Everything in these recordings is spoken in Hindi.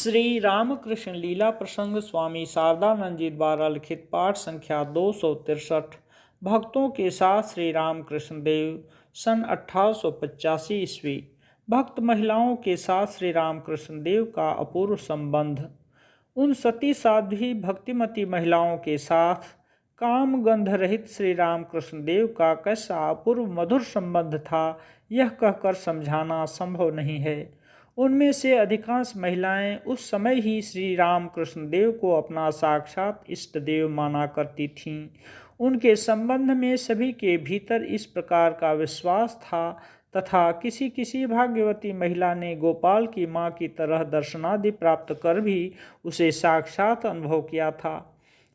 श्री रामकृष्ण लीला प्रसंग स्वामी शारदानंद जी द्वारा लिखित पाठ संख्या 263। भक्तों के साथ श्री रामकृष्ण देव सन 1885 ईस्वी। भक्त महिलाओं के साथ श्री रामकृष्ण देव का अपूर्व संबंध। उन सती साध्वी भक्तिमती महिलाओं के साथ काम गंध रहित श्री रामकृष्ण देव का कैसा अपूर्व मधुर संबंध था, यह कहकर समझाना संभव नहीं है। उनमें से अधिकांश महिलाएं उस समय ही श्री रामकृष्ण देव को अपना साक्षात इष्ट देव माना करती थीं। उनके संबंध में सभी के भीतर इस प्रकार का विश्वास था तथा किसी किसी भाग्यवती महिला ने गोपाल की माँ की तरह दर्शनादि प्राप्त कर भी उसे साक्षात अनुभव किया था।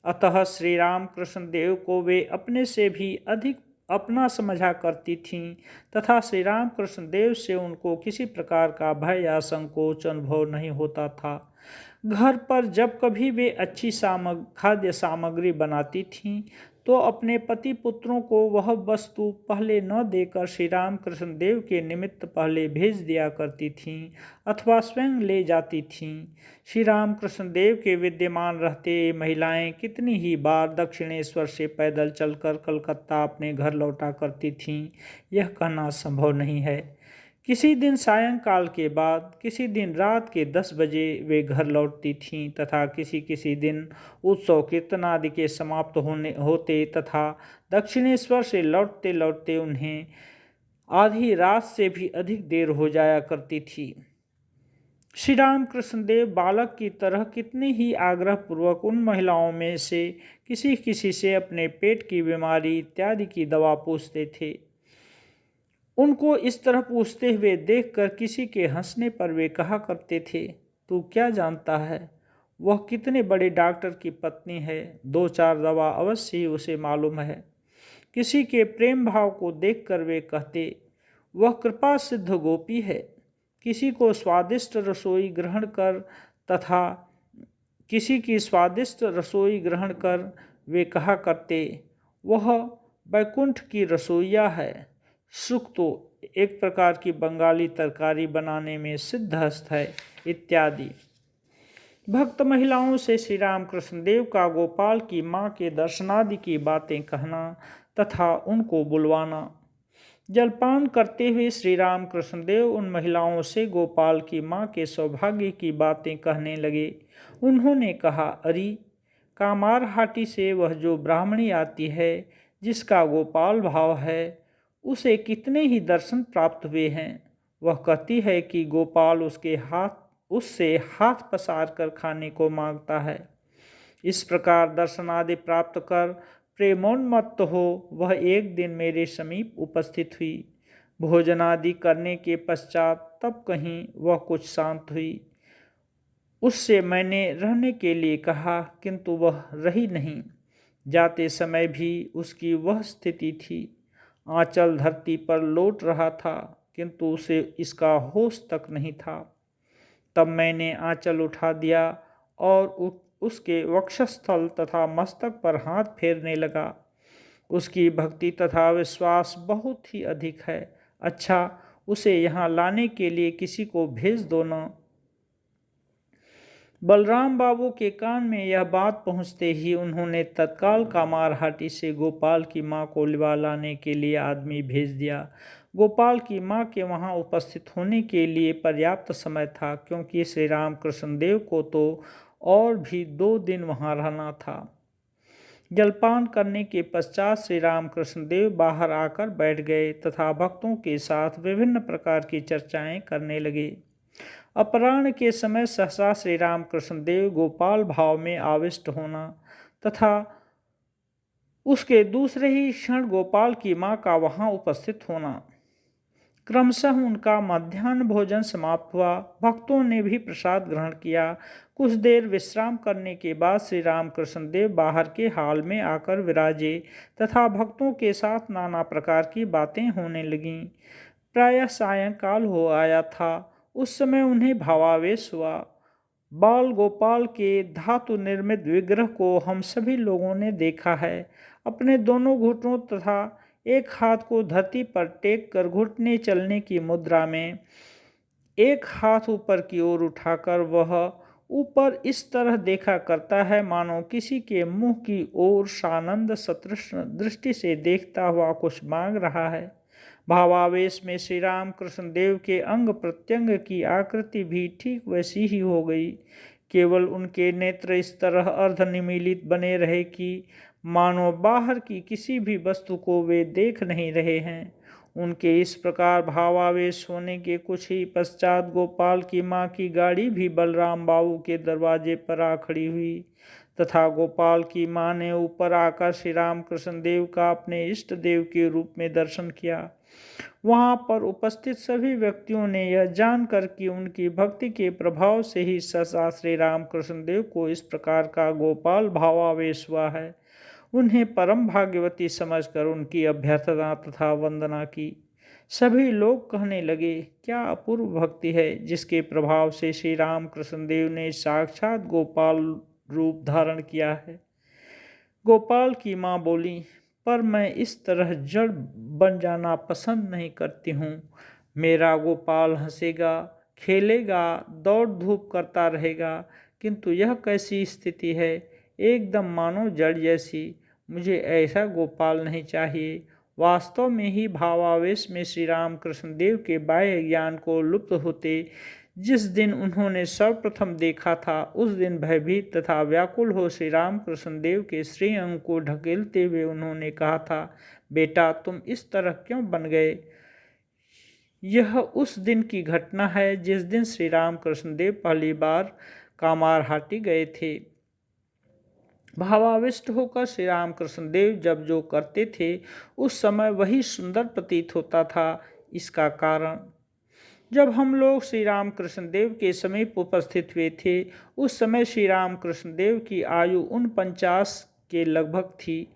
अतः श्री रामकृष्ण देव को वे अपने से भी अधिक अपना समझा करती थीं तथा श्री रामकृष्ण देव से उनको किसी प्रकार का भय या संकोच अनुभव नहीं होता था। घर पर जब कभी वे अच्छी खाद्य सामग्री बनाती थीं तो अपने पति पुत्रों को वह वस्तु पहले न देकर श्री रामकृष्ण देव के निमित्त पहले भेज दिया करती थीं अथवा स्वयं ले जाती थीं। श्री रामकृष्ण देव के विद्यमान रहते महिलाएं कितनी ही बार दक्षिणेश्वर से पैदल चलकर कलकत्ता अपने घर लौटा करती थीं, यह कहना संभव नहीं है। किसी दिन सायंकाल के बाद, किसी दिन रात के 10 बजे वे घर लौटती थीं तथा किसी किसी दिन उत्सव कीर्तन आदि के समाप्त होते तथा दक्षिणेश्वर से लौटते लौटते उन्हें आधी रात से भी अधिक देर हो जाया करती थी। श्री रामकृष्ण देव बालक की तरह कितने ही आग्रहपूर्वक उन महिलाओं में से किसी किसी से अपने पेट की बीमारी इत्यादि की दवा पूछते थे। उनको इस तरह पूछते हुए देखकर किसी के हंसने पर वे कहा करते थे, तू क्या जानता है, वह कितने बड़े डॉक्टर की पत्नी है, 2-4 दवा अवश्य ही उसे मालूम है। किसी के प्रेम भाव को देखकर वे कहते, वह कृपा सिद्ध गोपी है। किसी को स्वादिष्ट रसोई ग्रहण कर तथा किसी की स्वादिष्ट रसोई ग्रहण कर वे कहा करते, वह बैकुंठ की रसोइया है। सुख तो एक प्रकार की बंगाली तरकारी बनाने में सिद्धहस्त है इत्यादि। भक्त महिलाओं से श्री रामकृष्ण देव का गोपाल की माँ के दर्शनादि की बातें कहना तथा उनको बुलवाना। जलपान करते हुए श्री रामकृष्ण देव उन महिलाओं से गोपाल की माँ के सौभाग्य की बातें कहने लगे। उन्होंने कहा, अरे कामारहाटी से वह जो ब्राह्मणी आती है जिसका गोपाल भाव है, उसे कितने ही दर्शन प्राप्त हुए हैं। वह कहती है कि गोपाल उससे हाथ पसार कर खाने को मांगता है। इस प्रकार दर्शनादि प्राप्त कर प्रेमोन्मत्त हो वह एक दिन मेरे समीप उपस्थित हुई। भोजनादि करने के पश्चात तब कहीं वह कुछ शांत हुई। उससे मैंने रहने के लिए कहा, किंतु वह रही नहीं। जाते समय भी उसकी वह स्थिति थी। आंचल धरती पर लौट रहा था किंतु उसे इसका होश तक नहीं था। तब मैंने आंचल उठा दिया और उसके वक्षस्थल तथा मस्तक पर हाथ फेरने लगा। उसकी भक्ति तथा विश्वास बहुत ही अधिक है। अच्छा, उसे यहाँ लाने के लिए किसी को भेज दो न। बलराम बाबू के कान में यह बात पहुँचते ही उन्होंने तत्काल कामारहाटी से गोपाल की माँ को लिवा लाने के लिए आदमी भेज दिया। गोपाल की माँ के वहाँ उपस्थित होने के लिए पर्याप्त समय था, क्योंकि श्री रामकृष्ण देव को तो और भी 2 दिन वहाँ रहना था। जलपान करने के पश्चात श्री रामकृष्ण देव बाहर आकर बैठ गए तथा भक्तों के साथ विभिन्न प्रकार की चर्चाएं करने लगे। अपराह्न के समय सहसा श्री रामकृष्ण देव गोपाल भाव में आविष्ट होना तथा उसके दूसरे ही क्षण गोपाल की माँ का वहाँ उपस्थित होना। क्रमशः उनका मध्याह्न भोजन समाप्त हुआ। भक्तों ने भी प्रसाद ग्रहण किया। कुछ देर विश्राम करने के बाद श्री रामकृष्ण देव बाहर के हाल में आकर विराजे तथा भक्तों के साथ नाना प्रकार की बातें होने लगीं। प्रायः सायंकाल हो आया था। उस समय उन्हें भावावेश हुआ। बाल गोपाल के धातु निर्मित विग्रह को हम सभी लोगों ने देखा है। अपने दोनों घुटनों तथा एक हाथ को धरती पर टेक कर घुटने चलने की मुद्रा में एक हाथ ऊपर की ओर उठाकर वह ऊपर इस तरह देखा करता है मानो किसी के मुंह की ओर सानंद सतृष्ण दृष्टि से देखता हुआ कुछ मांग रहा है। भावावेश में श्री राम कृष्ण देव के अंग प्रत्यंग की आकृति भी ठीक वैसी ही हो गई। केवल उनके नेत्र इस तरह अर्धनिमीलित बने रहे कि मानो बाहर की किसी भी वस्तु को वे देख नहीं रहे हैं। उनके इस प्रकार भावावेश होने के कुछ ही पश्चात गोपाल की माँ की गाड़ी भी बलराम बाबू के दरवाजे पर आ खड़ी हुई तथा गोपाल की माँ ने ऊपर आकर श्री राम कृष्ण देव का अपने इष्ट देव के रूप में दर्शन किया। वहां पर उपस्थित सभी व्यक्तियों ने यह जानकर कि उनकी भक्ति के प्रभाव से ही ससा श्री राम कृष्ण देव को इस प्रकार का गोपाल भावावेश हुआ है, उन्हें परम भाग्यवती समझकर उनकी अभ्यर्थना तथा वंदना की। सभी लोग कहने लगे, क्या अपूर्व भक्ति है जिसके प्रभाव से श्री राम कृष्ण देव ने साक्षात गोपाल रूप धारण किया है। गोपाल की माँ बोली, पर मैं इस तरह जड़ बन जाना पसंद नहीं करती हूँ। मेरा गोपाल हंसेगा, खेलेगा, दौड़ धूप करता रहेगा, किंतु यह कैसी स्थिति है, एकदम मानो जड़ जैसी। मुझे ऐसा गोपाल नहीं चाहिए। वास्तव में ही भावावेश में श्री राम कृष्ण देव के बाह्य ज्ञान को लुप्त होते जिस दिन उन्होंने सर्वप्रथम देखा था, उस दिन भयभीत तथा व्याकुल हो श्री राम कृष्ण देव के श्री अंग को ढकेलते हुए उन्होंने कहा था, बेटा तुम इस तरह क्यों बन गए। यह उस दिन की घटना है जिस दिन श्री राम कृष्ण देव पहली बार कामारहाटी गए थे। भावाविष्ट होकर श्री राम कृष्ण देव जब जो करते थे उस समय वही सुंदर प्रतीत होता था। इसका कारण, जब हम लोग श्री राम कृष्ण देव के समीप उपस्थित हुए थे उस समय श्री राम कृष्ण देव की आयु 49 के लगभग थी।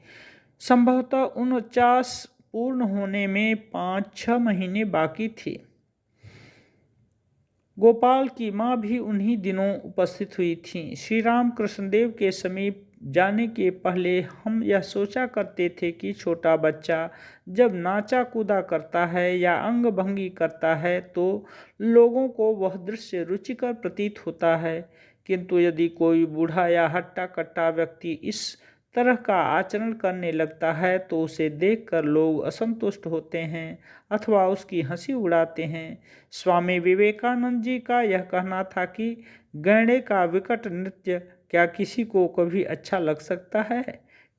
संभवतः 49 पूर्ण होने में 5-6 महीने बाकी थे। गोपाल की माँ भी उन्हीं दिनों उपस्थित हुई थी। श्री राम कृष्ण देव के समीप जाने के पहले हम यह सोचा करते थे कि छोटा बच्चा जब नाचा कूदा करता है या अंग भंगी करता है तो लोगों को वह दृश्य रुचिकर प्रतीत होता है, किंतु यदि कोई बूढ़ा या हट्टा कट्टा व्यक्ति इस तरह का आचरण करने लगता है तो उसे देखकर लोग असंतुष्ट होते हैं अथवा उसकी हंसी उड़ाते हैं। स्वामी विवेकानंद जी का यह कहना था कि गैंडे का विकट नृत्य क्या किसी को कभी अच्छा लग सकता है,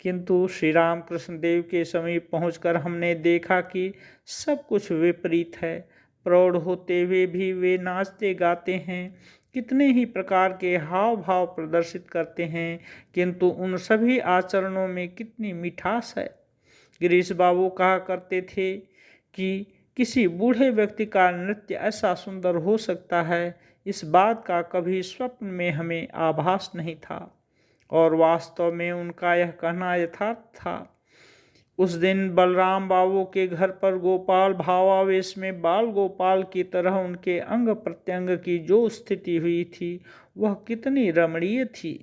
किंतु श्री राम कृष्ण देव के समीप पहुंचकर हमने देखा कि सब कुछ विपरीत है। प्रौढ़ होते हुए भी वे नाचते गाते हैं, कितने ही प्रकार के हाव भाव प्रदर्शित करते हैं, किंतु उन सभी आचरणों में कितनी मिठास है। गिरीश बाबू कहा करते थे कि किसी बूढ़े व्यक्ति का नृत्य ऐसा सुंदर हो सकता है, इस बात का कभी स्वप्न में हमें आभास नहीं था, और वास्तव में उनका यह कहना यथार्थ था। उस दिन बलराम बाबू के घर पर गोपाल भावावेश में बाल गोपाल की तरह उनके अंग प्रत्यंग की जो स्थिति हुई थी वह कितनी रमणीय थी।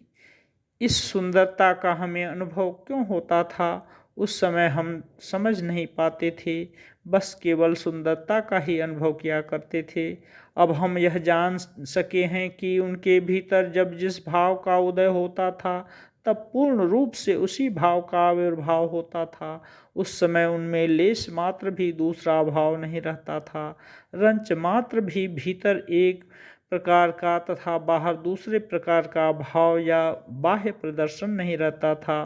इस सुंदरता का हमें अनुभव क्यों होता था उस समय हम समझ नहीं पाते थे, बस केवल सुंदरता का ही अनुभव किया करते थे। अब हम यह जान सके हैं कि उनके भीतर जब जिस भाव का उदय होता था तब पूर्ण रूप से उसी भाव का आविर्भाव होता था। उस समय उनमें लेश मात्र भी दूसरा भाव नहीं रहता था, रंच मात्र भी भीतर एक प्रकार का तथा बाहर दूसरे प्रकार का भाव या बाह्य प्रदर्शन नहीं रहता था।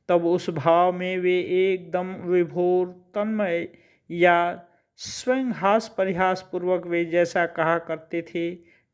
तब उस भाव में वे एकदम विभोर तन्मय या स्वयं हास परिहास पूर्वक वे जैसा कहा करते थे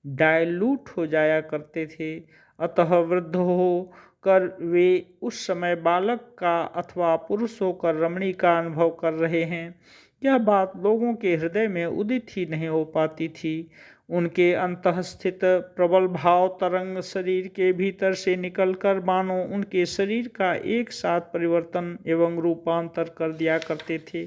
डायलूट हो जाया करते थे। अतः वृद्ध हो कर वे उस समय बालक का अथवा पुरुष होकर रमणी का अनुभव कर रहे हैं, यह बात लोगों के हृदय में उदित ही नहीं हो पाती थी। उनके अंतःस्थित प्रबल भाव तरंग शरीर के भीतर से निकलकर मानो उनके शरीर का एक साथ परिवर्तन एवं रूपांतर कर दिया करते थे।